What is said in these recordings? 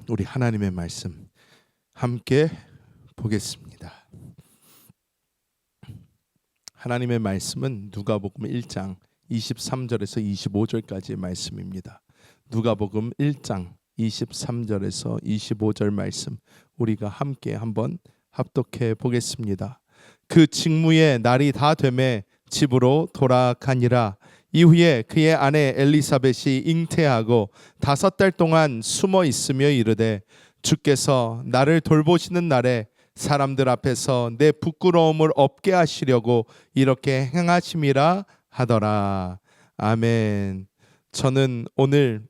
우리 하나님의 말씀 함께 보겠습니다. 하나님의 말씀은 누가복음 1장 23절에서 25절까지의 말씀입니다. 누가복음 1장 23절에서 25절 말씀 우리가 함께 한번 합독해 보겠습니다. 그 직무의 날이 다 되매 집으로 돌아가니라. 이후에 그의 아내 엘리사벳이 잉태하고 5달 동안 숨어 있으며 이르되 주께서 나를 돌보시는 날에 사람들 앞에서 내 부끄러움을 없게 하시려고 이렇게 행하심이라 하더라. 아멘. 저는 오늘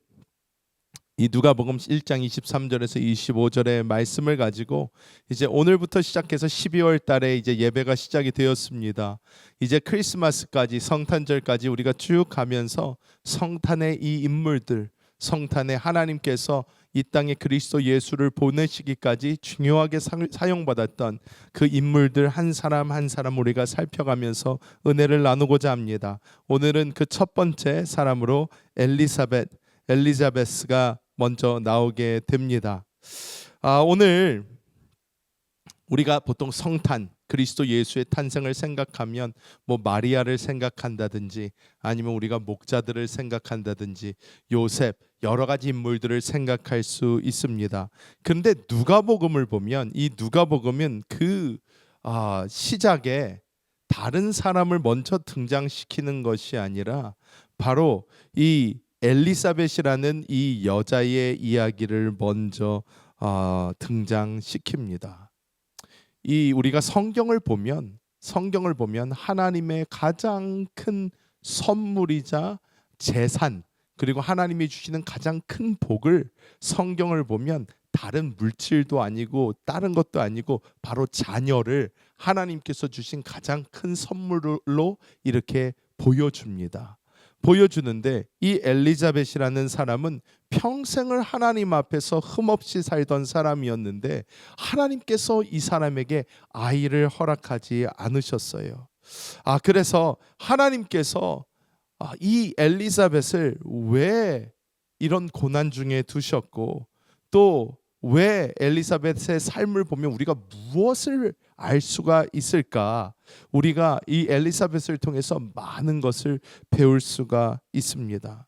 이 누가복음 1장 23절에서 25절의 말씀을 가지고 이제 오늘부터 시작해서 12월 달에 이제 예배가 시작이 되었습니다. 이제 크리스마스까지 성탄절까지 우리가 쭉 가면서 성탄의 이 인물들, 성탄의 하나님께서 이 땅에 그리스도 예수를 보내시기까지 중요하게 사용받았던 그 인물들 한 사람 한 사람 우리가 살펴가면서 은혜를 나누고자 합니다. 오늘은 그 첫 번째 사람으로 엘리자베스가 먼저 나오게 됩니다. 오늘 우리가 보통 성탄, 그리스도 예수의 탄생을 생각하면 뭐 마리아를 생각한다든지 아니면 우리가 목자들을 생각한다든지 요셉 여러 가지 인물들을 생각할 수 있습니다. 그런데 누가복음을 보면 이 누가복음은 그 시작에 다른 사람을 먼저 등장시키는 것이 아니라 바로 이 엘리사벳이라는 이 여자의 이야기를 먼저 등장시킵니다. 이 우리가 성경을 보면 하나님의 가장 큰 선물이자 재산 그리고 하나님이 주시는 가장 큰 복을 성경을 보면 다른 물질도 아니고 다른 것도 아니고 바로 자녀를 하나님께서 주신 가장 큰 선물로 이렇게 보여주는데 이 엘리자벳이라는 사람은 평생을 하나님 앞에서 흠없이 살던 사람이었는데 하나님께서 이 사람에게 아이를 허락하지 않으셨어요. 그래서 하나님께서 이 엘리자벳을 왜 이런 고난 중에 두셨고 또 왜 엘리사벳의 삶을 보면 우리가 무엇을 알 수가 있을까? 우리가 이 엘리사벳을 통해서 많은 것을 배울 수가 있습니다.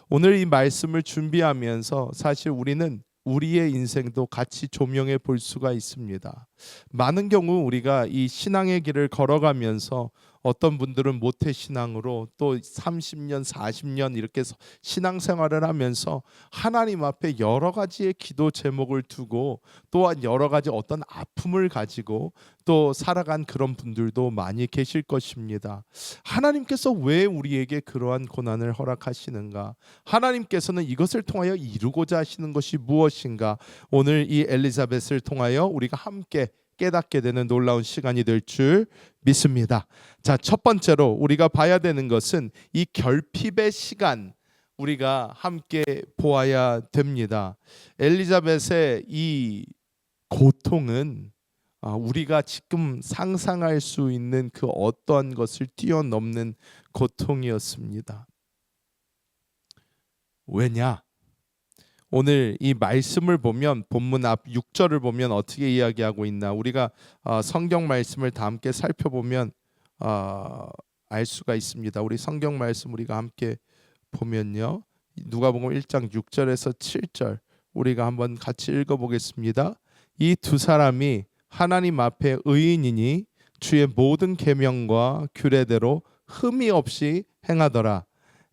오늘 이 말씀을 준비하면서 사실 우리는 우리의 인생도 같이 조명해 볼 수가 있습니다. 많은 경우 우리가 이 신앙의 길을 걸어가면서 어떤 분들은 모태신앙으로 또 30년, 40년 이렇게 신앙생활을 하면서 하나님 앞에 여러 가지의 기도 제목을 두고 또한 여러 가지 어떤 아픔을 가지고 또 살아간 그런 분들도 많이 계실 것입니다. 하나님께서 왜 우리에게 그러한 고난을 허락하시는가? 하나님께서는 이것을 통하여 이루고자 하시는 것이 무엇인가? 오늘 이 엘리사벳을 통하여 우리가 함께 깨닫게 되는 놀라운 시간이 될 줄 믿습니다. 자, 첫 번째로 우리가 봐야 되는 것은 이 결핍의 시간 우리가 함께 보아야 됩니다. 엘리자벳의 이 고통은 우리가 지금 상상할 수 있는 그 어떤 것을 뛰어넘는 고통이었습니다. 왜냐? 오늘 이 말씀을 보면 본문 앞 6절을 보면 어떻게 이야기하고 있나 우리가 성경 말씀을 다 함께 살펴보면 알 수가 있습니다. 우리 성경 말씀 우리가 함께 보면요. 누가복음 1장 6절에서 7절 우리가 한번 같이 읽어보겠습니다. 이 두 사람이 하나님 앞에 의인이니 주의 모든 계명과 규례대로 흠이 없이 행하더라.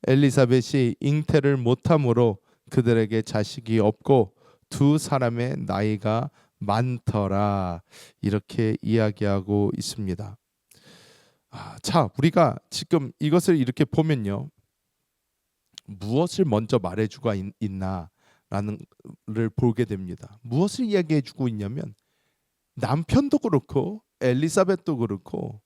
엘리사벳이 잉태를 못함으로 그들에게 자식이 없고 두 사람의 나이가 많더라. 이렇게 이야기하고 있습니다. 자, 우리가 지금 이것을 이렇게 보면요. 무엇을 먼저 말해주고 있나라는 를 보게 됩니다. 무엇을 이야기해주고 있냐면 남편도 그렇고 엘리사벳도 그렇고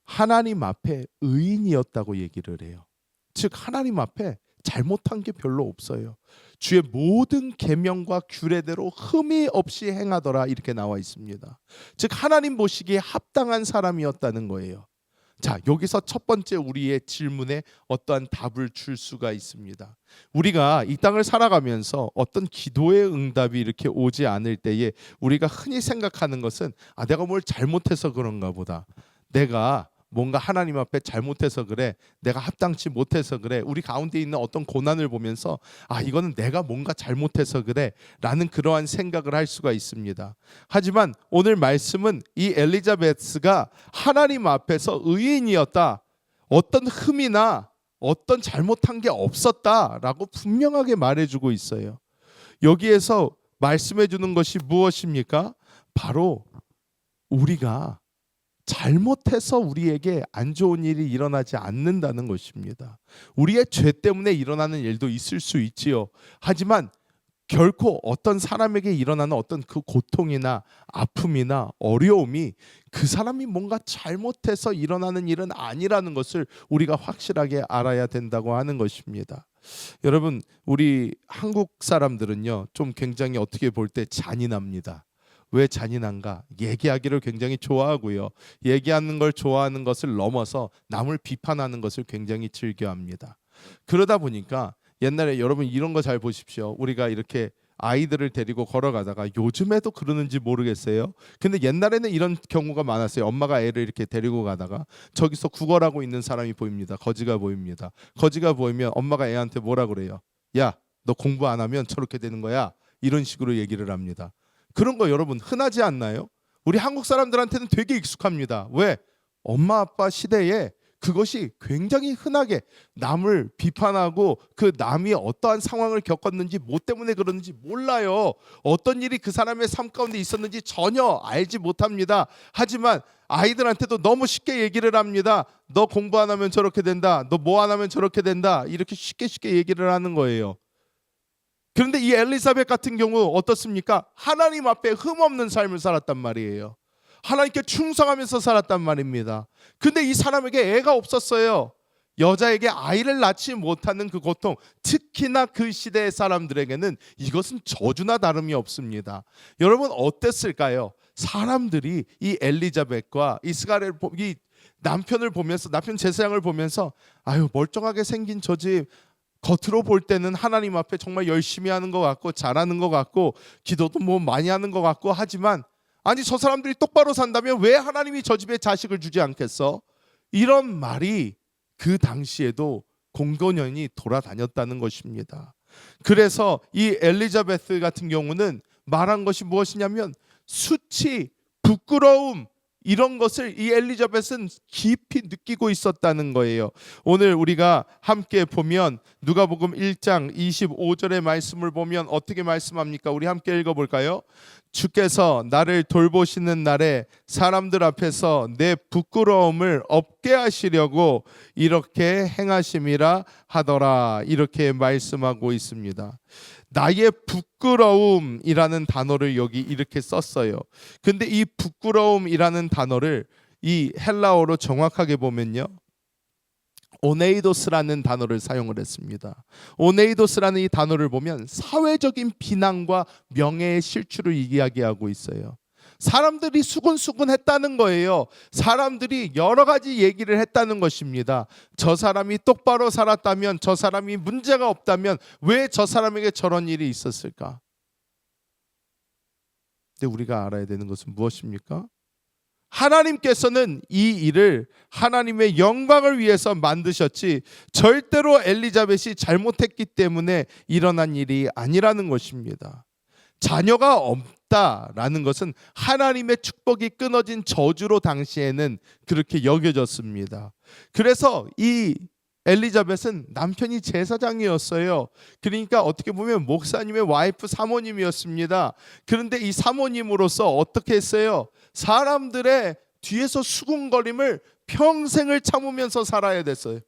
하나님 앞에 의인이었다고 얘기를 해요. 즉 하나님 앞에 잘못한 게 별로 없어요. 주의 모든 계명과 규례대로 흠이 없이 행하더라 이렇게 나와 있습니다. 즉 하나님 보시기에 합당한 사람이었다는 거예요. 자, 여기서 첫 번째 우리의 질문에 어떠한 답을 줄 수가 있습니다. 우리가 이 땅을 살아가면서 어떤 기도의 응답이 이렇게 오지 않을 때에 우리가 흔히 생각하는 것은 내가 뭘 잘못해서 그런가 보다. 내가 뭔가 하나님 앞에 잘못해서 그래. 내가 합당치 못해서 그래. 우리 가운데 있는 어떤 고난을 보면서 이거는 내가 뭔가 잘못해서 그래 라는 그러한 생각을 할 수가 있습니다. 하지만 오늘 말씀은 이 엘리자베스가 하나님 앞에서 의인이었다. 어떤 흠이나 어떤 잘못한 게 없었다라고 분명하게 말해주고 있어요. 여기에서 말씀해 주는 것이 무엇입니까? 바로 우리가 잘못해서 우리에게 안 좋은 일이 일어나지 않는다는 것입니다. 우리의 죄 때문에 일어나는 일도 있을 수 있지요. 하지만 결코 어떤 사람에게 일어나는 어떤 그 고통이나 아픔이나 어려움이 그 사람이 뭔가 잘못해서 일어나는 일은 아니라는 것을 우리가 확실하게 알아야 된다고 하는 것입니다. 여러분, 우리 한국 사람들은요, 좀 굉장히 어떻게 볼 때 잔인합니다. 왜 잔인한가? 얘기하기를 굉장히 좋아하고요. 얘기하는 걸 좋아하는 것을 넘어서 남을 비판하는 것을 굉장히 즐겨합니다. 그러다 보니까 옛날에 여러분 이런 거 잘 보십시오. 우리가 이렇게 아이들을 데리고 걸어가다가 요즘에도 그러는지 모르겠어요. 근데 옛날에는 이런 경우가 많았어요. 엄마가 애를 이렇게 데리고 가다가 저기서 구걸하고 있는 사람이 보입니다. 거지가 보입니다. 거지가 보이면 엄마가 애한테 뭐라 그래요? 야, 너 공부 안 하면 저렇게 되는 거야. 이런 식으로 얘기를 합니다. 그런 거 여러분 흔하지 않나요? 우리 한국 사람들한테는 되게 익숙합니다. 왜? 엄마 아빠 시대에 그것이 굉장히 흔하게 남을 비판하고 그 남이 어떠한 상황을 겪었는지 뭐 때문에 그러는지 몰라요. 어떤 일이 그 사람의 삶 가운데 있었는지 전혀 알지 못합니다. 하지만 아이들한테도 너무 쉽게 얘기를 합니다. 너 공부 안 하면 저렇게 된다. 너 뭐 안 하면 저렇게 된다. 이렇게 쉽게 얘기를 하는 거예요. 그런데 이 엘리사벳 같은 경우 어떻습니까? 하나님 앞에 흠없는 삶을 살았단 말이에요. 하나님께 충성하면서 살았단 말입니다. 근데 이 사람에게 애가 없었어요. 여자에게 아이를 낳지 못하는 그 고통, 특히나 그 시대의 사람들에게는 이것은 저주나 다름이 없습니다. 여러분 어땠을까요? 사람들이 이 엘리자벳과 이 남편을 보면서, 남편 제사장을 보면서 멀쩡하게 생긴 저 집, 겉으로 볼 때는 하나님 앞에 정말 열심히 하는 것 같고 잘하는 것 같고 기도도 뭐 많이 하는 것 같고 하지만 저 사람들이 똑바로 산다면 왜 하나님이 저 집에 자식을 주지 않겠어? 이런 말이 그 당시에도 공공연히 돌아다녔다는 것입니다. 그래서 이 엘리자베스 같은 경우는 말한 것이 무엇이냐면 수치, 부끄러움, 이런 것을 이 엘리자벳은 깊이 느끼고 있었다는 거예요. 오늘 우리가 함께 보면 누가복음 1장 25절의 말씀을 보면 어떻게 말씀합니까? 우리 함께 읽어볼까요? 주께서 나를 돌보시는 날에 사람들 앞에서 내 부끄러움을 없게 하시려고 이렇게 행하심이라 하더라. 이렇게 말씀하고 있습니다. 나의 부끄러움이라는 단어를 여기 이렇게 썼어요. 근데 이 부끄러움이라는 단어를 이 헬라어로 정확하게 보면요, 오네이도스라는 단어를 사용을 했습니다. 오네이도스라는 이 단어를 보면 사회적인 비난과 명예의 실추를 이야기하고 있어요. 사람들이 수군수군했다는 거예요. 사람들이 여러 가지 얘기를 했다는 것입니다. 저 사람이 똑바로 살았다면, 저 사람이 문제가 없다면 왜 저 사람에게 저런 일이 있었을까? 근데 우리가 알아야 되는 것은 무엇입니까? 하나님께서는 이 일을 하나님의 영광을 위해서 만드셨지 절대로 엘리자벳이 잘못했기 때문에 일어난 일이 아니라는 것입니다. 자녀가 없다라는 것은 하나님의 축복이 끊어진 저주로 당시에는 그렇게 여겨졌습니다. 그래서 이 엘리자벳은 남편이 제사장이었어요. 그러니까 어떻게 보면 목사님의 와이프 사모님이었습니다. 그런데 이 사모님으로서 어떻게 했어요? 사람들의 뒤에서 수군거림을 평생을 참으면서 살아야 됐어요.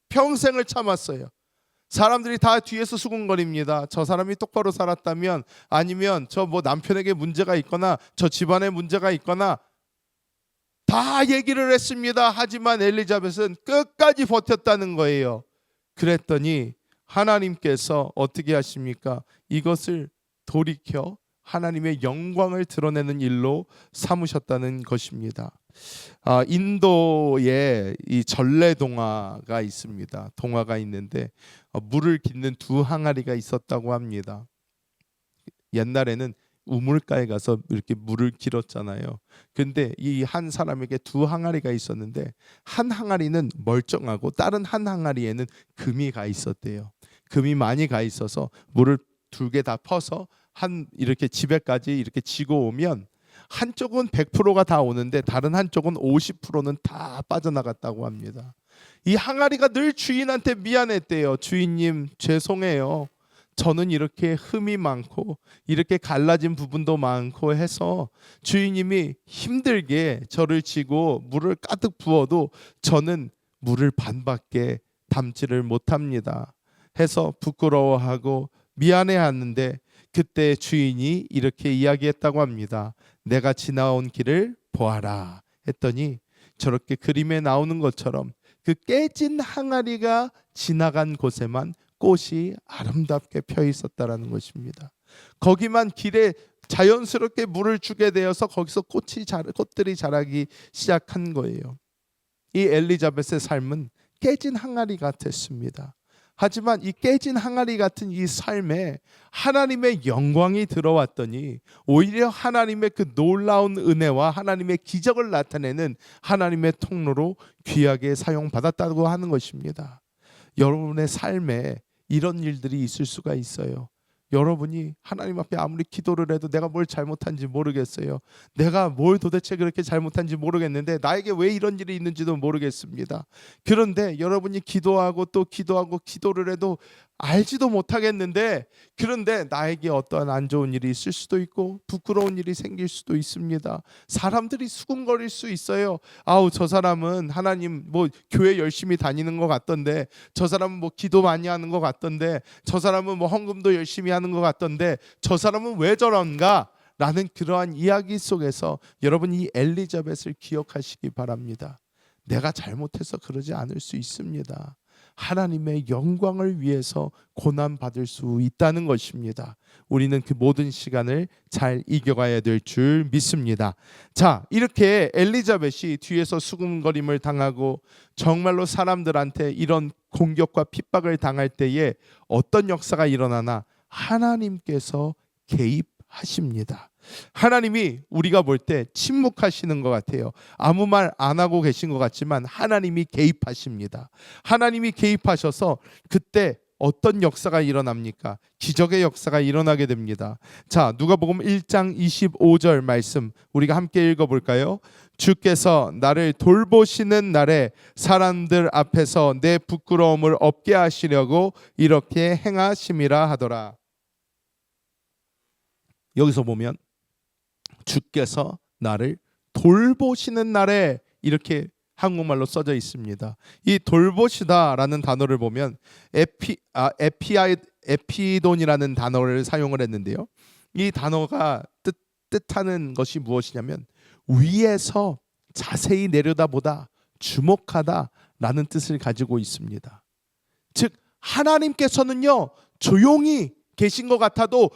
평생을 참았어요. 사람들이 다 뒤에서 수군거립니다. 저 사람이 똑바로 살았다면, 아니면 저 뭐 남편에게 문제가 있거나 저 집안에 문제가 있거나 다 얘기를 했습니다. 하지만 엘리자벳은 끝까지 버텼다는 거예요. 그랬더니 하나님께서 어떻게 하십니까? 이것을 돌이켜 하나님의 영광을 드러내는 일로 삼으셨다는 것입니다. 인도에 이 전래 동화가 있습니다. 동화가 있는데 물을 깃는 두 항아리가 있었다고 합니다. 옛날에는 우물가에 가서 이렇게 물을 길었잖아요. 근데 이 한 사람에게 두 항아리가 있었는데 한 항아리는 멀쩡하고 다른 한 항아리에는 금이 가 있었대요. 금이 많이 가 있어서 물을 두 개 다 퍼서 한 이렇게 집에까지 이렇게 지고 오면 한쪽은 100%가 다 오는데 다른 한쪽은 50%는 다 빠져나갔다고 합니다. 이 항아리가 늘 주인한테 미안했대요. 주인님, 죄송해요. 저는 이렇게 흠이 많고 이렇게 갈라진 부분도 많고 해서 주인님이 힘들게 저를 지고 물을 가득 부어도 저는 물을 반밖에 담지를 못합니다 해서 부끄러워하고 미안해하는데, 그때 주인이 이렇게 이야기했다고 합니다. 내가 지나온 길을 보아라 했더니 저렇게 그림에 나오는 것처럼 그 깨진 항아리가 지나간 곳에만 꽃이 아름답게 펴 있었다라는 것입니다. 거기만 길에 자연스럽게 물을 주게 되어서 거기서 꽃들이 자라기 시작한 거예요. 이 엘리자벳의 삶은 깨진 항아리 같았습니다. 하지만 이 깨진 항아리 같은 이 삶에 하나님의 영광이 들어왔더니 오히려 하나님의 그 놀라운 은혜와 하나님의 기적을 나타내는 하나님의 통로로 귀하게 사용받았다고 하는 것입니다. 여러분의 삶에 이런 일들이 있을 수가 있어요. 여러분이 하나님 앞에 아무리 기도를 해도 내가 뭘 잘못한지 모르겠어요. 내가 뭘 도대체 그렇게 잘못한지 모르겠는데 나에게 왜 이런 일이 있는지도 모르겠습니다. 그런데 여러분이 기도하고 또 기도하고 기도를 해도 알지도 못하겠는데, 그런데 나에게 어떠한 안 좋은 일이 있을 수도 있고 부끄러운 일이 생길 수도 있습니다. 사람들이 수군거릴 수 있어요. 아우, 저 사람은 하나님 뭐 교회 열심히 다니는 것 같던데, 저 사람은 뭐 기도 많이 하는 것 같던데, 저 사람은 뭐 헌금도 열심히 하는 것 같던데, 저 사람은 왜 저런가? 라는 그러한 이야기 속에서 여러분 이 엘리자벳을 기억하시기 바랍니다. 내가 잘못해서 그러지 않을 수 있습니다. 하나님의 영광을 위해서 고난 받을 수 있다는 것입니다. 우리는 그 모든 시간을 잘 이겨가야 될 줄 믿습니다. 자, 이렇게 엘리자벳이 뒤에서 수군거림을 당하고 정말로 사람들한테 이런 공격과 핍박을 당할 때에 어떤 역사가 일어나나 하나님께서 개입하십니다. 하나님이 우리가 볼 때 침묵하시는 것 같아요. 아무 말 안 하고 계신 것 같지만 하나님이 개입하십니다. 하나님이 개입하셔서 그때 어떤 역사가 일어납니까? 기적의 역사가 일어나게 됩니다. 자, 누가복음 1장 25절 말씀 우리가 함께 읽어볼까요? 주께서 나를 돌보시는 날에 사람들 앞에서 내 부끄러움을 없게 하시려고 이렇게 행하심이라 하더라. 여기서 보면 주께서 나를 돌보시는 날에 이렇게 한국말로 써져 있습니다. 이 돌보시다라는 단어를 보면 에피돈이라는 단어를 사용을 했는데요. 이 단어가 뜻하는 것이 무엇이냐면 위에서 자세히 내려다보다, 주목하다라는 뜻을 가지고 있습니다. 즉 하나님께서는요 조용히 계신 것 같아도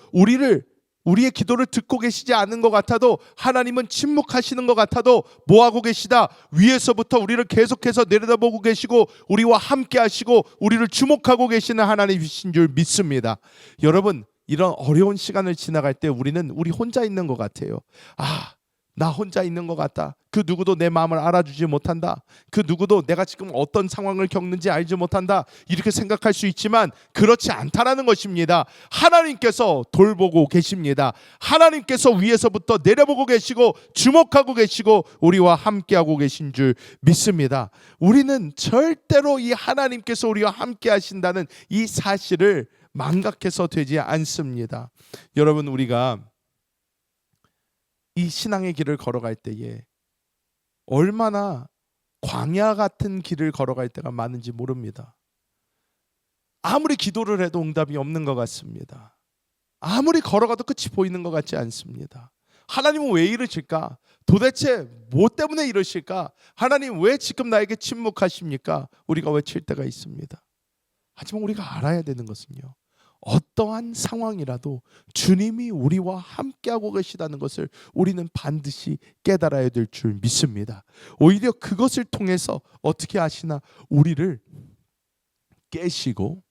우리의 기도를 듣고 계시지 않은 것 같아도, 하나님은 침묵하시는 것 같아도 뭐하고 계시다? 위에서부터 우리를 계속해서 내려다보고 계시고 우리와 함께 하시고 우리를 주목하고 계시는 하나님이신 줄 믿습니다. 여러분, 이런 어려운 시간을 지나갈 때 우리는 우리 혼자 있는 것 같아요. 나 혼자 있는 것 같다. 그 누구도 내 마음을 알아주지 못한다. 그 누구도 내가 지금 어떤 상황을 겪는지 알지 못한다. 이렇게 생각할 수 있지만 그렇지 않다라는 것입니다. 하나님께서 돌보고 계십니다. 하나님께서 위에서부터 내려보고 계시고 주목하고 계시고 우리와 함께하고 계신 줄 믿습니다. 우리는 절대로 이 하나님께서 우리와 함께 하신다는 이 사실을 망각해서 되지 않습니다. 여러분, 우리가 이 신앙의 길을 걸어갈 때에 얼마나 광야 같은 길을 걸어갈 때가 많은지 모릅니다. 아무리 기도를 해도 응답이 없는 것 같습니다. 아무리 걸어가도 끝이 보이는 것 같지 않습니다. 하나님은 왜 이러실까? 도대체 뭐 때문에 이러실까? 하나님 왜 지금 나에게 침묵하십니까? 우리가 외칠 때가 있습니다. 하지만 우리가 알아야 되는 것은요, 어떠한 상황이라도 주님이 우리와 함께하고 계시다는 것을 우리는 반드시 깨달아야 될 줄 믿습니다. 오히려 그것을 통해서 어떻게 하시나 우리를 깨시고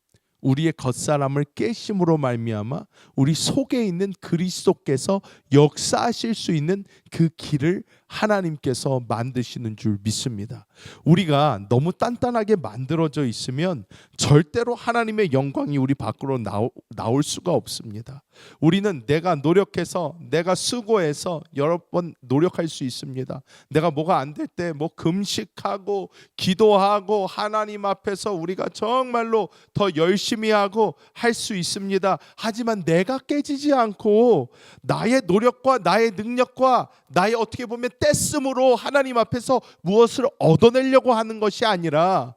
우리의 겉사람을 깨심으로 말미암아 우리 속에 있는 그리스도께서 역사하실 수 있는 그 길을 하나님께서 만드시는 줄 믿습니다. 우리가 너무 단단하게 만들어져 있으면 절대로 하나님의 영광이 우리 밖으로 나올 수가 없습니다. 우리는 내가 노력해서 내가 수고해서 여러 번 노력할 수 있습니다. 내가 뭐가 안 될 때 뭐 금식하고 기도하고 하나님 앞에서 우리가 정말로 더 열심히 하고 할 수 있습니다. 하지만 내가 깨지지 않고 나의 노력과 나의 능력과 나의 어떻게 보면 떼쓰므로 하나님 앞에서 무엇을 얻어내려고 하는 것이 아니라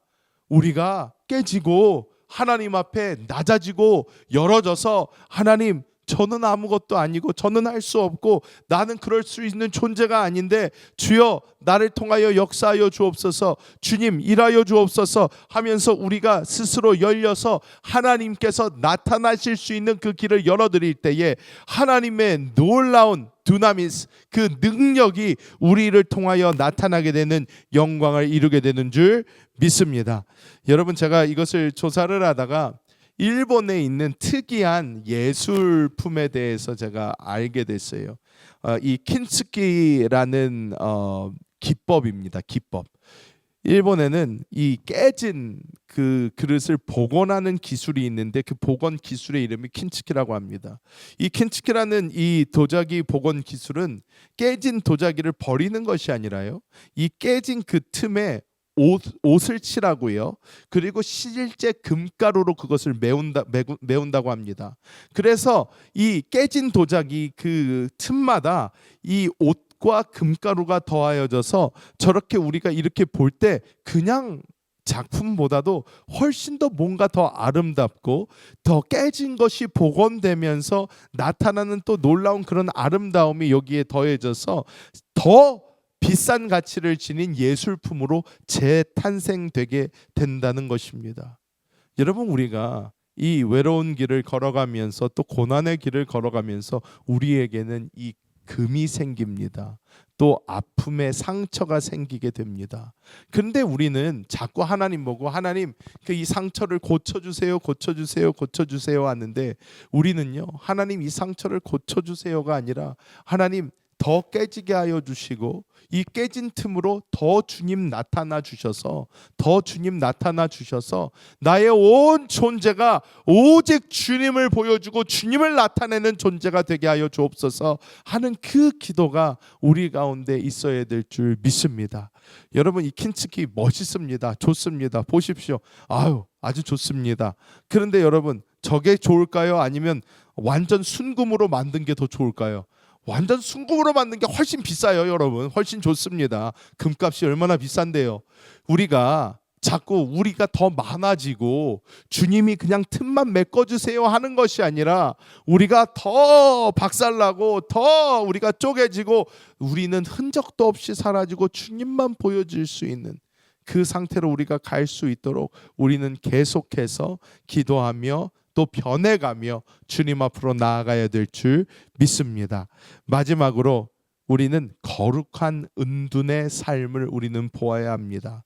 우리가 깨지고 하나님 앞에 낮아지고 열어져서 하나님, 저는 아무것도 아니고 저는 할 수 없고 나는 그럴 수 있는 존재가 아닌데 주여 나를 통하여 역사하여 주옵소서, 주님 일하여 주옵소서 하면서 우리가 스스로 열려서 하나님께서 나타나실 수 있는 그 길을 열어드릴 때에 하나님의 놀라운 두나미스, 그 능력이 우리를 통하여 나타나게 되는 영광을 이루게 되는 줄 믿습니다. 여러분, 제가 이것을 조사를 하다가 일본에 있는 특이한 예술품에 대해서 제가 알게 됐어요. 이 킨츠키라는 기법입니다. 기법. 일본에는 이 깨진 그 그릇을 복원하는 기술이 있는데 그 복원 기술의 이름이 킨츠키라고 합니다. 이 킨츠키라는 이 도자기 복원 기술은 깨진 도자기를 버리는 것이 아니라요, 이 깨진 그 틈에 옷을 칠하고요. 그리고 실제 금가루로 그것을 메운다고 합니다. 그래서 이 깨진 도자기 그 틈마다 이 옷과 금가루가 더하여져서 저렇게 우리가 이렇게 볼 때 그냥 작품보다도 훨씬 더 뭔가 더 아름답고 더 깨진 것이 복원되면서 나타나는 또 놀라운 그런 아름다움이 여기에 더해져서 더 비싼 가치를 지닌 예술품으로 재탄생되게 된다는 것입니다. 여러분, 우리가 이 외로운 길을 걸어가면서 또 고난의 길을 걸어가면서 우리에게는 이 금이 생깁니다. 또 아픔의 상처가 생기게 됩니다. 그런데 우리는 자꾸 하나님 보고 하나님 이 상처를 고쳐주세요, 고쳐주세요, 고쳐주세요 하는데 우리는요, 하나님 이 상처를 고쳐주세요가 아니라 하나님 더 깨지게 하여 주시고 이 깨진 틈으로 더 주님 나타나 주셔서 나의 온 존재가 오직 주님을 보여주고 주님을 나타내는 존재가 되게 하여 주옵소서 하는 그 기도가 우리 가운데 있어야 될 줄 믿습니다. 여러분, 이 킨츠키 멋있습니다. 좋습니다. 보십시오. 아주 좋습니다. 그런데 여러분, 저게 좋을까요? 아니면 완전 순금으로 만든 게 더 좋을까요? 완전 순금으로 만든 게 훨씬 비싸요, 여러분. 훨씬 좋습니다. 금값이 얼마나 비싼데요. 우리가 자꾸 우리가 더 많아지고 주님이 그냥 틈만 메꿔주세요 하는 것이 아니라 우리가 더 박살나고 더 우리가 쪼개지고 우리는 흔적도 없이 사라지고 주님만 보여줄 수 있는 그 상태로 우리가 갈 수 있도록 우리는 계속해서 기도하며 또 변해가며 주님 앞으로 나아가야 될 줄 믿습니다. 마지막으로 우리는 거룩한 은둔의 삶을 우리는 보아야 합니다.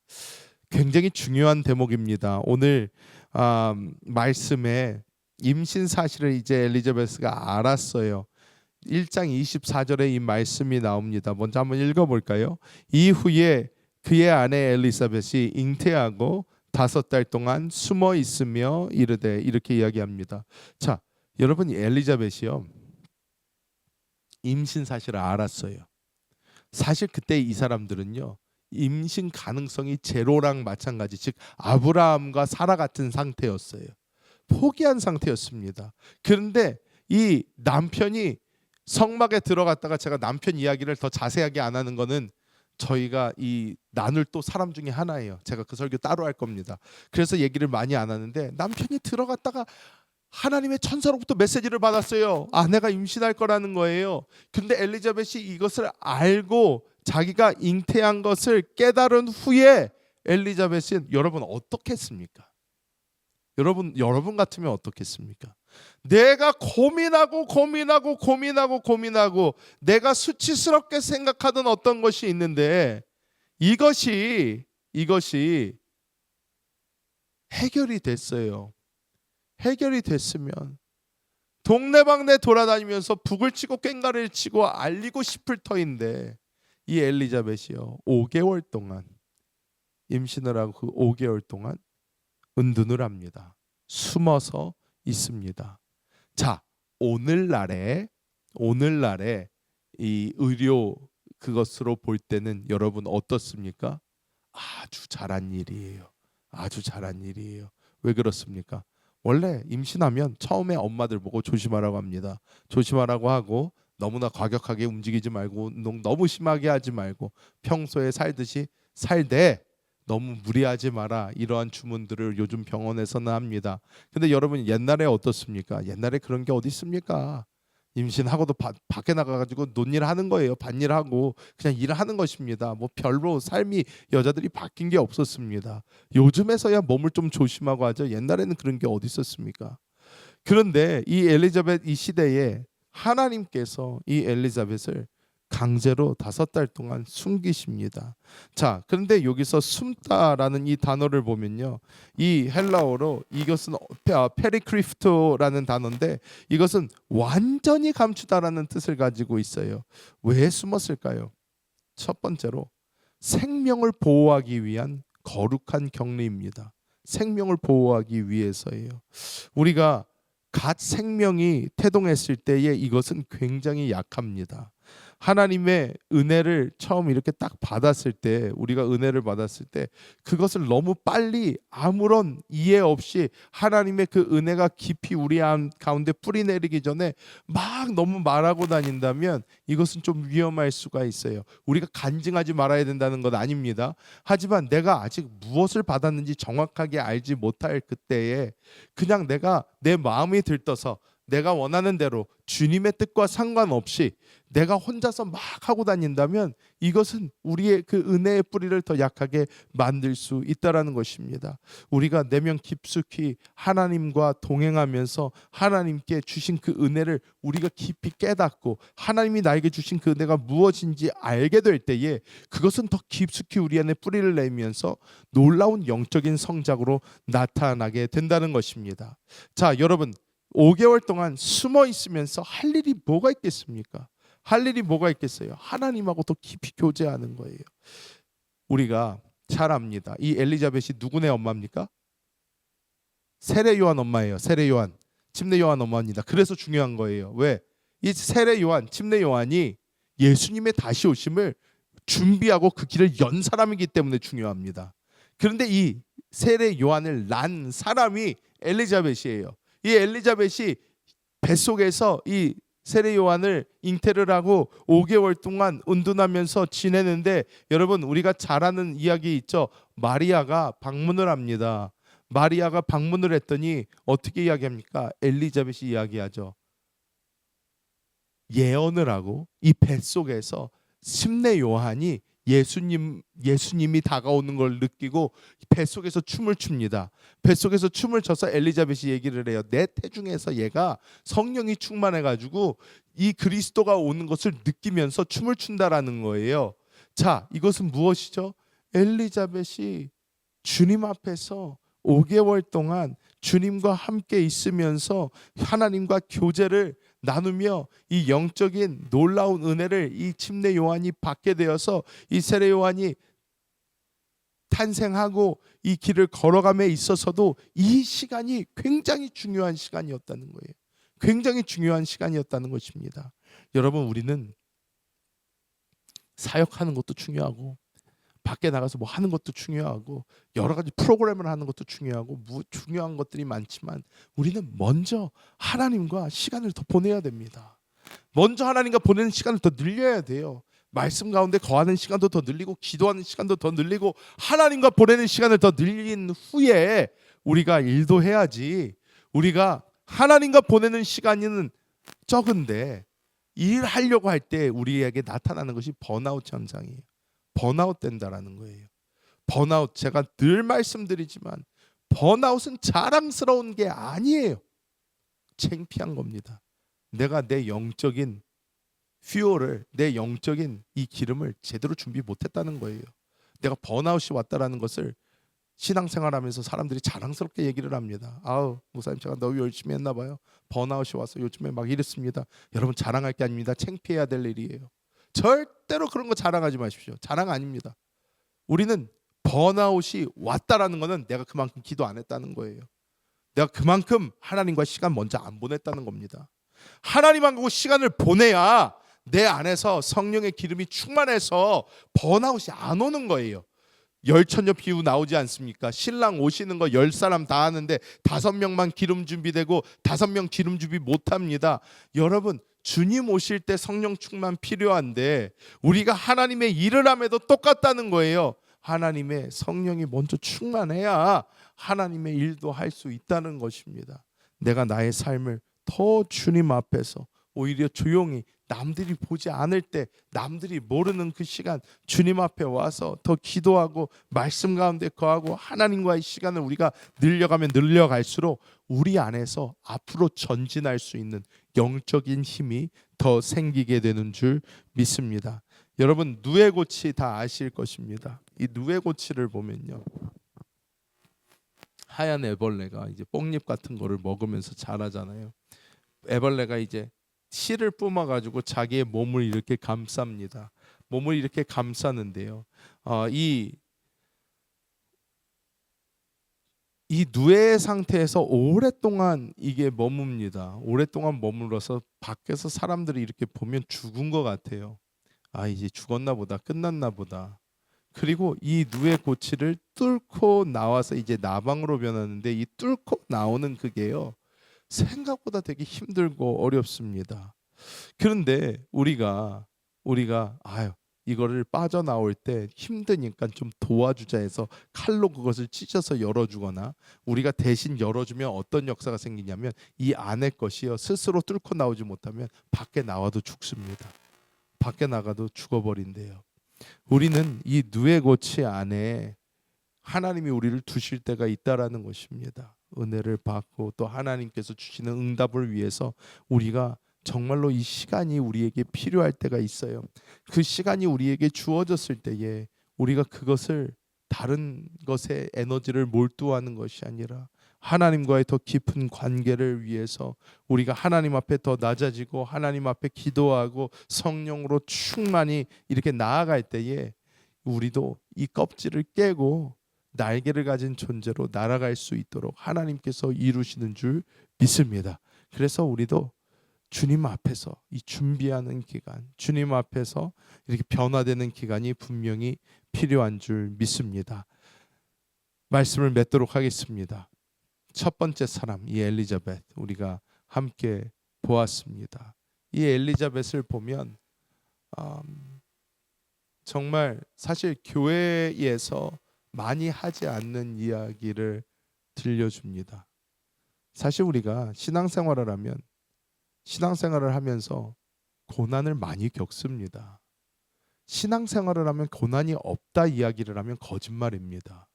굉장히 중요한 대목입니다. 오늘 말씀에 임신 사실을 이제 엘리자베스가 알았어요. 1장 24절에 이 말씀이 나옵니다. 먼저 한번 읽어볼까요? 이후에 그의 아내 엘리사벳이 잉태하고 5달 동안 숨어 있으며 이르되, 이렇게 이야기합니다. 자, 여러분, 엘리자벳이요, 임신 사실을 알았어요. 사실 그때 이 사람들은요, 임신 가능성이 제로랑 마찬가지, 즉 아브라함과 사라 같은 상태였어요. 포기한 상태였습니다. 그런데 이 남편이 성막에 들어갔다가, 제가 남편 이야기를 더 자세하게 안 하는 거는 저희가 이 나눌 또 사람 중에 하나예요. 제가 그 설교 따로 할 겁니다. 그래서 얘기를 많이 안 하는데, 남편이 들어갔다가 하나님의 천사로부터 메시지를 받았어요. 아내가 임신할 거라는 거예요. 근데 엘리자벳이 이것을 알고 자기가 잉태한 것을 깨달은 후에 엘리자벳은, 여러분 어떻겠습니까? 여러분 같으면 어떻겠습니까? 내가 고민하고 내가 수치스럽게 생각하던 어떤 것이 있는데 이것이 해결이 됐어요. 해결이 됐으면 동네방네 돌아다니면서 북을 치고 꽹과리를 치고 알리고 싶을 터인데 이 엘리자벳이요 5개월 동안 임신을 하고 그 5개월 동안 은둔을 합니다. 숨어서 있습니다. 자, 오늘날에 이 의료 그것으로 볼 때는 여러분 어떻습니까? 아주 잘한 일이에요. 아주 잘한 일이에요. 왜 그렇습니까? 원래 임신하면 처음에 엄마들 보고 조심하라고 합니다. 조심하라고 하고 너무나 과격하게 움직이지 말고 운동 너무 심하게 하지 말고 평소에 살듯이 살되 너무 무리하지 마라. 이러한 주문들을 요즘 병원에서는 합니다. 근데 여러분 옛날에 어떻습니까? 옛날에 그런 게 어디 있습니까? 임신하고도 밖에 나가가지고 논일 하는 거예요. 밭일하고 그냥 일을 하는 것입니다. 뭐 별로 삶이 여자들이 바뀐 게 없었습니다. 요즘에서야 몸을 좀 조심하고 하죠. 옛날에는 그런 게 어디 있었습니까? 그런데 이 엘리자벳 이 시대에 하나님께서 이 엘리자벳을 강제로 5달 동안 숨기십니다. 자, 그런데 여기서 숨다라는 이 단어를 보면요, 이 헬라어로 이것은 페리크리프토라는 단어인데 이것은 완전히 감추다라는 뜻을 가지고 있어요. 왜 숨었을까요? 첫 번째로 생명을 보호하기 위한 거룩한 격리입니다. 생명을 보호하기 위해서예요. 우리가 갓 생명이 태동했을 때에 이것은 굉장히 약합니다. 하나님의 은혜를 처음 이렇게 딱 받았을 때, 우리가 은혜를 받았을 때 그것을 너무 빨리 아무런 이해 없이 하나님의 그 은혜가 깊이 우리 가운데 뿌리 내리기 전에 막 너무 말하고 다닌다면 이것은 좀 위험할 수가 있어요. 우리가 간증하지 말아야 된다는 건 아닙니다. 하지만 내가 아직 무엇을 받았는지 정확하게 알지 못할 그때에 그냥 내가 내 마음이 들떠서 내가 원하는 대로 주님의 뜻과 상관없이 내가 혼자서 막 하고 다닌다면 이것은 우리의 그 은혜의 뿌리를 더 약하게 만들 수 있다라는 것입니다. 우리가 내면 깊숙이 하나님과 동행하면서 하나님께 주신 그 은혜를 우리가 깊이 깨닫고 하나님이 나에게 주신 그 은혜가 무엇인지 알게 될 때에 그것은 더 깊숙이 우리 안에 뿌리를 내면서 놀라운 영적인 성장으로 나타나게 된다는 것입니다. 자, 여러분 5개월 동안 숨어 있으면서 할 일이 뭐가 있겠습니까? 할 일이 뭐가 있겠어요? 하나님하고 더 깊이 교제하는 거예요. 우리가 잘 압니다. 이 엘리자벳이 누구네 엄마입니까? 세례 요한 엄마예요. 세례 요한, 침례 요한 엄마입니다. 그래서 중요한 거예요. 왜? 이 세례 요한, 침례 요한이 예수님의 다시 오심을 준비하고 그 길을 연 사람이기 때문에 중요합니다. 그런데 이 세례 요한을 낳은 사람이 엘리자벳이에요. 이 엘리자벳이 뱃속에서 이 세례 요한을 잉태를 하고 5개월 동안 은둔하면서 지내는데 여러분 우리가 잘 아는 이야기 있죠. 마리아가 방문을 합니다. 마리아가 방문을 했더니 어떻게 이야기합니까? 엘리자벳이 이야기하죠. 예언을 하고 이 뱃속에서 침례 요한이 예수님이 다가오는 걸 느끼고 뱃속에서 춤을 춥니다. 뱃속에서 춤을 춰서 엘리자벳이 얘기를 해요. 내 태중에서 얘가 성령이 충만해가지고 이 그리스도가 오는 것을 느끼면서 춤을 춘다라는 거예요. 자, 이것은 무엇이죠? 엘리자벳이 주님 앞에서 5개월 동안 주님과 함께 있으면서 하나님과 교제를 나누며 이 영적인 놀라운 은혜를 이 침례 요한이 받게 되어서 이 세례 요한이 탄생하고 이 길을 걸어감에 있어서도 이 시간이 굉장히 중요한 시간이었다는 거예요. 굉장히 중요한 시간이었다는 것입니다. 여러분 우리는 사역하는 것도 중요하고 밖에 나가서 뭐 하는 것도 중요하고 여러 가지 프로그램을 하는 것도 중요하고 중요한 것들이 많지만 우리는 먼저 하나님과 시간을 더 보내야 됩니다. 먼저 하나님과 보내는 시간을 더 늘려야 돼요. 말씀 가운데 거하는 시간도 더 늘리고 기도하는 시간도 더 늘리고 하나님과 보내는 시간을 더 늘린 후에 우리가 일도 해야지. 우리가 하나님과 보내는 시간은 적은데 일하려고 할 때 우리에게 나타나는 것이 번아웃 현상이에요. 번아웃 된다라는 거예요. 번아웃, 제가 늘 말씀드리지만 번아웃은 자랑스러운 게 아니에요. 창피한 겁니다. 내가 내 영적인 퓨어를, 내 영적인 이 기름을 제대로 준비 못했다는 거예요. 내가 번아웃이 왔다라는 것을 신앙생활하면서 사람들이 자랑스럽게 얘기를 합니다. 아우 목사님 제가 너무 열심히 했나 봐요. 번아웃이 와서 요즘에 막 이랬습니다. 여러분 자랑할 게 아닙니다. 창피해야 될 일이에요. 절대로 그런 거 자랑하지 마십시오. 자랑 아닙니다. 우리는 번아웃이 왔다라는 거는 내가 그만큼 기도 안 했다는 거예요. 내가 그만큼 하나님과 시간 먼저 안 보냈다는 겁니다. 하나님하고 시간을 보내야 내 안에서 성령의 기름이 충만해서 번아웃이 안 오는 거예요. 열처녀 비유 나오지 않습니까? 신랑 오시는 거 10사람 다 하는데 5명만 기름 준비되고 5명 기름 준비 못합니다. 여러분 주님 오실 때 성령 충만 필요한데 우리가 하나님의 일을 함에도 똑같다는 거예요. 하나님의 성령이 먼저 충만해야 하나님의 일도 할 수 있다는 것입니다. 내가 나의 삶을 더 주님 앞에서 오히려 조용히 남들이 보지 않을 때, 남들이 모르는 그 시간 주님 앞에 와서 더 기도하고 말씀 가운데 거하고 하나님과의 시간을 우리가 늘려가면 늘려갈수록 우리 안에서 앞으로 전진할 수 있는 영적인 힘이 더 생기게 되는 줄 믿습니다. 여러분 누에고치 다 아실 것입니다. 이 누에고치를 보면요, 하얀 애벌레가 이제 뽕잎 같은 거를 먹으면서 자라잖아요. 애벌레가 이제 실을 뿜어가지고 자기의 몸을 이렇게 감쌉니다. 몸을 이렇게 감싸는데요. 이 누에 상태에서 오랫동안 이게 머뭅니다. 오랫동안 머물러서 밖에서 사람들이 이렇게 보면 죽은 것 같아요. 아 이제 죽었나 보다, 끝났나 보다. 그리고 이 누에 고치를 뚫고 나와서 이제 나방으로 변하는데 이 뚫고 나오는 그게요, 생각보다 되게 힘들고 어렵습니다. 그런데 우리가 아유 이거를 빠져나올 때 힘드니까 좀 도와주자 해서 칼로 그것을 찢어서 열어주거나 우리가 대신 열어주면 어떤 역사가 생기냐면 이 안에 것이요 스스로 뚫고 나오지 못하면 밖에 나와도 죽습니다. 밖에 나가도 죽어버린대요. 우리는 이 누에고치 안에 하나님이 우리를 두실 때가 있다라는 것입니다. 은혜를 받고 또 하나님께서 주시는 응답을 위해서 우리가 정말로 이 시간이 우리에게 필요할 때가 있어요. 그 시간이 우리에게 주어졌을 때에 우리가 그것을 다른 것에 에너지를 몰두하는 것이 아니라 하나님과의 더 깊은 관계를 위해서 우리가 하나님 앞에 더 낮아지고 하나님 앞에 기도하고 성령으로 충만히 이렇게 나아갈 때에 우리도 이 껍질을 깨고 날개를 가진 존재로 날아갈 수 있도록 하나님께서 이루시는 줄 믿습니다. 그래서 우리도 주님 앞에서 이 준비하는 기간, 주님 앞에서 이렇게 변화되는 기간이 분명히 필요한 줄 믿습니다. 말씀을 맺도록 하겠습니다. 첫 번째 사람, 이 엘리자벳 우리가 함께 보았습니다. 이 엘리자벳을 보면 정말 사실 교회에서 많이 하지 않는 이야기를 들려줍니다. 사실 우리가 신앙생활을 하면서 고난을 많이 겪습니다. 신앙생활을 하면 고난이 없다 이야기를 하면 거짓말입니다.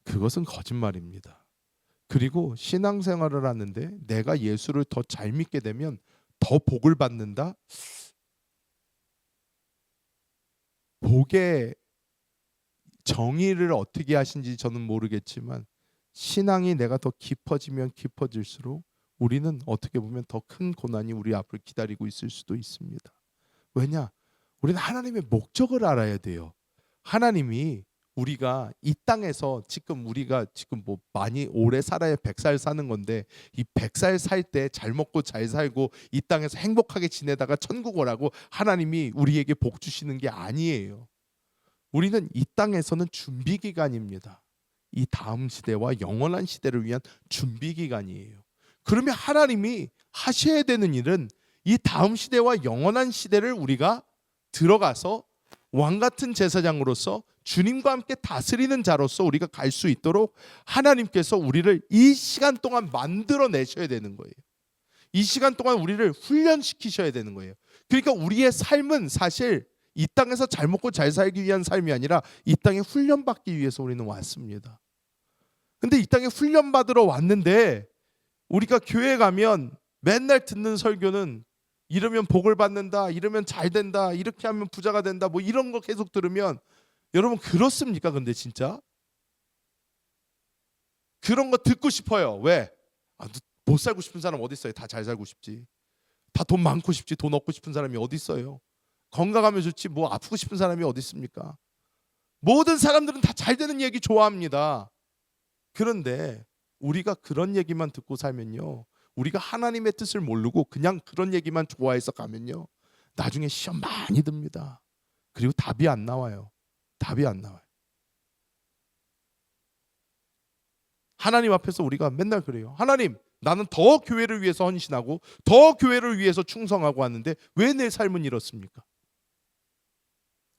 그것은 거짓말입니다. 그리고 신앙생활을 하는데 내가 예수를 더 잘 믿게 되면 더 복을 받는다? 복의 정의를 어떻게 하신지 저는 모르겠지만 신앙이 내가 더 깊어지면 깊어질수록 우리는 어떻게 보면 더 큰 고난이 우리 앞을 기다리고 있을 수도 있습니다. 왜냐? 우리는 하나님의 목적을 알아야 돼요. 하나님이 우리가 이 땅에서 우리가 뭐 많이 오래 살아야 100살 사는 건데 이 100살 살 때 잘 먹고 잘 살고 이 땅에서 행복하게 지내다가 천국 오라고 하나님이 우리에게 복 주시는 게 아니에요. 우리는 이 땅에서는 준비 기간입니다. 이 다음 시대와 영원한 시대를 위한 준비 기간이에요. 그러면 하나님이 하셔야 되는 일은 이 다음 시대와 영원한 시대를 우리가 들어가서 왕 같은 제사장으로서 주님과 함께 다스리는 자로서 우리가 갈 수 있도록 하나님께서 우리를 이 시간 동안 만들어내셔야 되는 거예요. 이 시간 동안 우리를 훈련시키셔야 되는 거예요. 그러니까 우리의 삶은 사실 이 땅에서 잘 먹고 잘 살기 위한 삶이 아니라 이 땅에 훈련받기 위해서 우리는 왔습니다. 근데 이 땅에 훈련받으러 왔는데 우리가 교회 가면 맨날 듣는 설교는 이러면 복을 받는다, 이러면 잘 된다, 이렇게 하면 부자가 된다, 뭐 이런 거 계속 들으면 여러분 그렇습니까? 근데 진짜 그런 거 듣고 싶어요. 왜? 못 살고 싶은 사람 어디 있어요? 다 잘 살고 싶지. 다 돈 많고 싶지. 돈 얻고 싶은 사람이 어디 있어요? 건강하면 좋지. 뭐 아프고 싶은 사람이 어디 있습니까? 모든 사람들은 다 잘 되는 얘기 좋아합니다. 그런데 우리가 그런 얘기만 듣고 살면요, 우리가 하나님의 뜻을 모르고 그냥 그런 얘기만 좋아해서 가면요, 나중에 시험 많이 듭니다. 그리고 답이 안 나와요. 답이 안 나와요. 하나님 앞에서 우리가 맨날 그래요. 하나님, 나는 더 교회를 위해서 헌신하고 더 교회를 위해서 충성하고 하는데 왜 내 삶은 이렇습니까?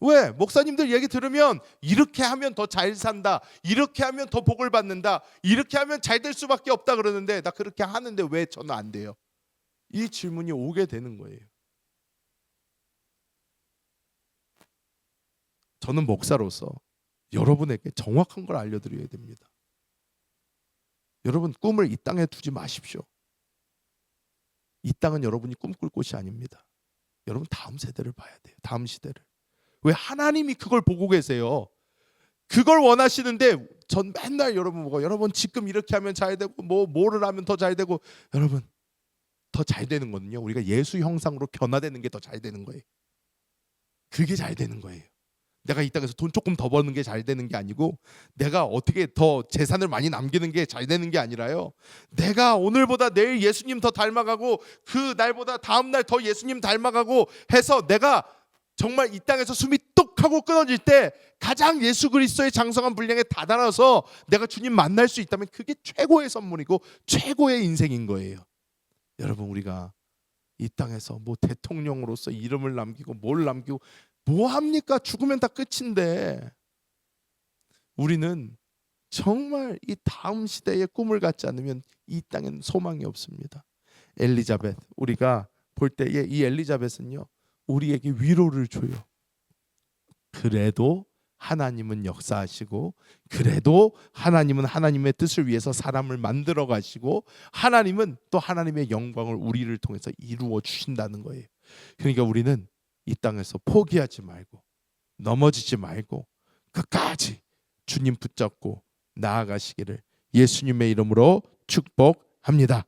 왜? 목사님들 얘기 들으면 이렇게 하면 더 잘 산다, 이렇게 하면 더 복을 받는다, 이렇게 하면 잘 될 수밖에 없다 그러는데 나 그렇게 하는데 왜 저는 안 돼요? 이 질문이 오게 되는 거예요. 저는 목사로서 여러분에게 정확한 걸 알려드려야 됩니다. 여러분, 꿈을 이 땅에 두지 마십시오. 이 땅은 여러분이 꿈꿀 곳이 아닙니다. 여러분, 다음 세대를 봐야 돼요. 다음 시대를. 왜? 하나님이 그걸 보고 계세요. 그걸 원하시는데 전 맨날 여러분 보고, 여러분 지금 이렇게 하면 잘 되고 뭐를 하면 더 잘 되고, 여러분 더 잘 되는 거는요, 우리가 예수 형상으로 변화되는 게 더 잘 되는 거예요. 그게 잘 되는 거예요. 내가 이 땅에서 돈 조금 더 버는 게 잘 되는 게 아니고, 내가 어떻게 더 재산을 많이 남기는 게 잘 되는 게 아니라요, 내가 오늘보다 내일 예수님 더 닮아가고 그 날보다 다음 날 더 예수님 닮아가고 해서 내가 정말 이 땅에서 숨이 뚝 하고 끊어질 때 가장 예수 그리스도의 장성한 분량에 다다라서 내가 주님 만날 수 있다면 그게 최고의 선물이고 최고의 인생인 거예요. 여러분, 우리가 이 땅에서 뭐 대통령으로서 이름을 남기고 뭘 남기고 뭐 합니까? 죽으면 다 끝인데, 우리는 정말 이 다음 시대의 꿈을 갖지 않으면 이 땅엔 소망이 없습니다. 엘리자벳, 우리가 볼 때에 이 엘리자벳은요, 우리에게 위로를 줘요. 그래도 하나님은 역사하시고, 그래도 하나님은 하나님의 뜻을 위해서 사람을 만들어 가시고, 하나님은 또 하나님의 영광을 우리를 통해서 이루어 주신다는 거예요. 그러니까 우리는 이 땅에서 포기하지 말고 넘어지지 말고 끝까지 주님 붙잡고 나아가시기를 예수님의 이름으로 축복합니다.